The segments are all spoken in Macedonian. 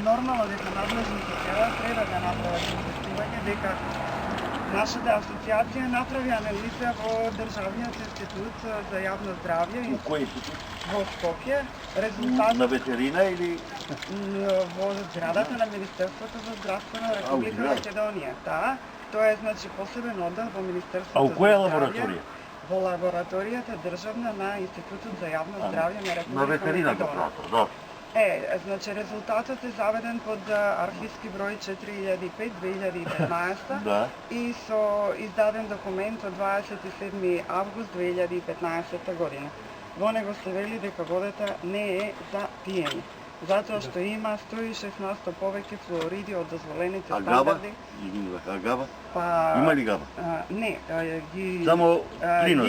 нормално дека надлежните тела треба да направат известување дека нашата асоциација направи анализа во Државниот институт за јавно здравје У кој институт? во Скопје. Резултат На ветерина или во зградата на Министерството за здравство на Република Македонија. Да, тоа е значи посебен оддел во Министерството. А у за која здравје, лабораторија? Во лабораторијата државна на Институтот за јавно здравје на Република На ветерината Македонија. просто, да. Значи резултатот е заведен под архивски број 4005-2015 Да. и со издаден документ од 27 август 2015 година. Во него се вели дека водата не е за пиење, затоа што има 116 повеќе флуориди од дозволените А габа? стандарди. А габа? Па Има ли габа? Не, ги Само плинот,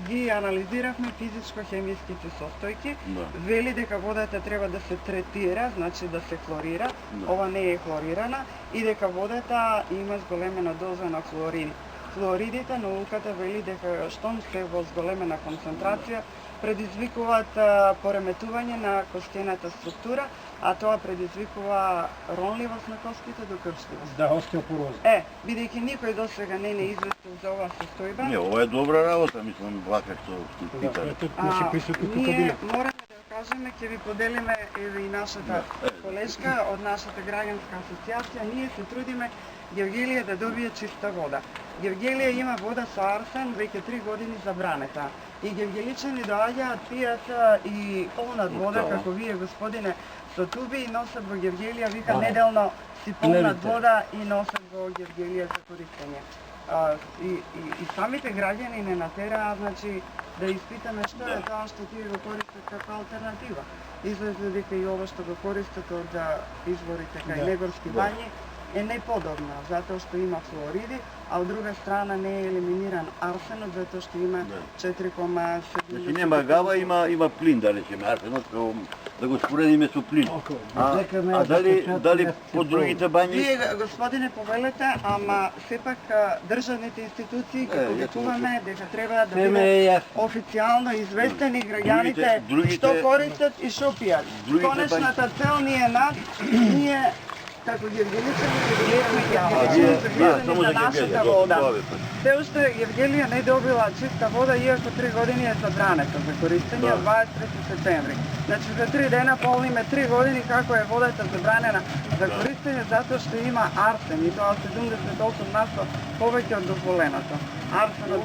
ги анализиравме физичко-хемиските состојки. Да. Вели дека водата треба да се третира, значи да се хлорира. Да. Ова не е хлорирана и дека водата има зголемена доза на флуориди. Флуоридите науката вели дека штом се во зголемена концентрација предизвикуваат пореметување на костената структура, а тоа предизвикува ронливост на костите до крштивост. Да, остеопороза. Бидејќи никој досега не известил за оваа состојба, Не, ова е добра работа, мислам, вака што сте питали. Наши присутни тука ние биле. мораме да кажеме, ќе ви поделиме еве и нашата колешка од нашата граѓанска асоциација. Ние се трудиме Гевгелија да добие чиста вода. Гевгелија има вода со арсен веќе 3 години забранета. И гевгеличани доаѓаат, пијат и полнат вода, како вие, господине, со туби и носат во Гевгелија, вика неделно си полнат вода и носат во Гевгелија за користење. И самите граѓани не натераа, значи, да испитаме што е тоа што тие го користат како алтернатива. Излезе дека и ова што го користат од изворите кај Негорски бањи е неподобно, затоа што има флуориди, а од друга страна не е елиминиран арсенот, затоа што има 4,7. Значи нема габа, има плин, да речеме, арсенот, да го споредиме со плин. А дали по другите бањи? Вие, господине, повелете, ама сепак државните институции ќе повикуваме дека треба да бидат официјално известени граѓаните што користат и што пијат. Конечната цел ни е ние како гевгеличани регулираме гевгеличани за нашата вода. Се уште Гевгелија не добила чиста вода, иако 3 години е забранета за користење од 23 септември. Значи за 3 дена полниме 3 години како е водата забранена за користење затоа што има арсен и тоа 78% повеќе од дозволеното. Арсенот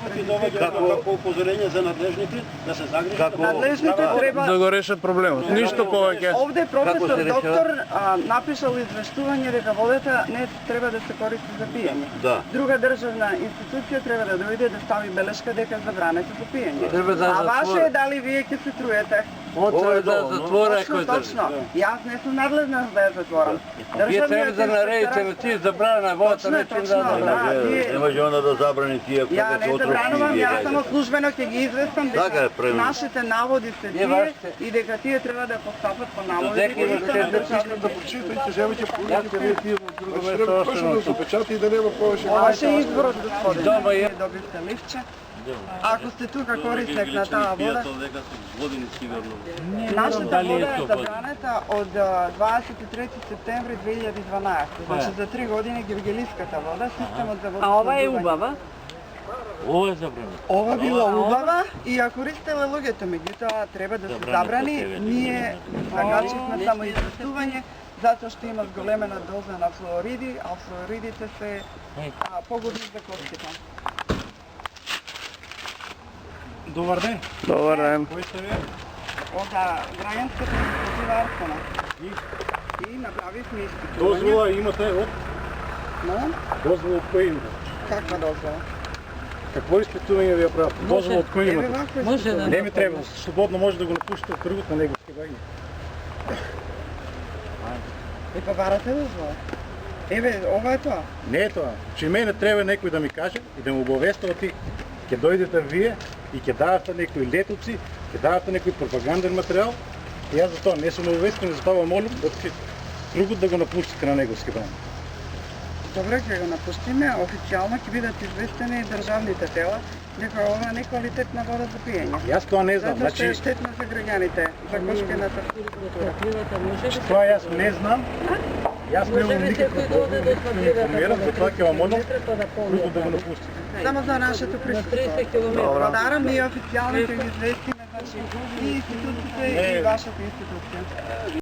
Како упозорење за надлежните да се загрижат. Надлежните треба да го решат проблемот. Ништо повеќе. Овде професор доктор напишал извештување дека водата не треба да се користи за пиење. Да. Друга државна институција треба да дојде да стави белешка дека е забранета за пиење. Треба да А ваше затвори. е дали вие ќе се труете? Ова е да затвора кој Точно. Јас не сум надлежна да ја затворам. Вие треба да наредите на тие забрана водата, не че да Не може она да забрани тие Ја не забранувам, јас само службено ќе ги известам дека нашите наводи се тие и дека тие треба да постапат по наводите кои се на државната Прочитајте, земете полите, почнем да печати и да нема повеќе. Ваше изборот, господине. Дома е. Добивте ливче. Ако сте тука корисник на таа вода, нашата вода е забранета од 23 септември 2012. Значи за 3 години гевгелиската вода, системот за вода. А ова е убава? Ова е забрано. Ова била убава и ја користеле луѓето, меѓутоа треба да се забрани. Ние загачивме само известување затоа што има зголемена доза на флуориди, а флуоридите се погодни за костите. Добар ден. Добар ден. Кој сте вие? Од граѓанската иницијатива Арсена. И направивме испитување. Дозвола имате од? Дозвола од кој имате? Каква дозвола? Какво испитување ви ја прават? Дозвола од кој имате? Може да Не ми треба, слободно може да го напуштите од тргот на Негорски бањи. И па барате дозвола? Еве, ова е тоа. Не е тоа. Че мене треба некој да ми каже и да му обовестувате, ќе дојдете вие и ќе давате некои летоци, ќе давате некој пропаганден материјал. И јас за тоа не сум обовестен, за тоа молам да другот да го напуштите на Негорски бањи. Добре, ќе го напуштиме, официјално ќе бидат известени државните тела дека ова не е квалитетна вода за пиење. Јас тоа не знам, Затоа што е значи штетно за граѓаните, за кошкената култура. тоа јас не знам. Јас немам никаква информирам, затоа ќе вам молам просто да го напустите. Само за нашето присуство. Благодарам, ние официјално ќе ги известиме, значи, и институциите и вашата институција.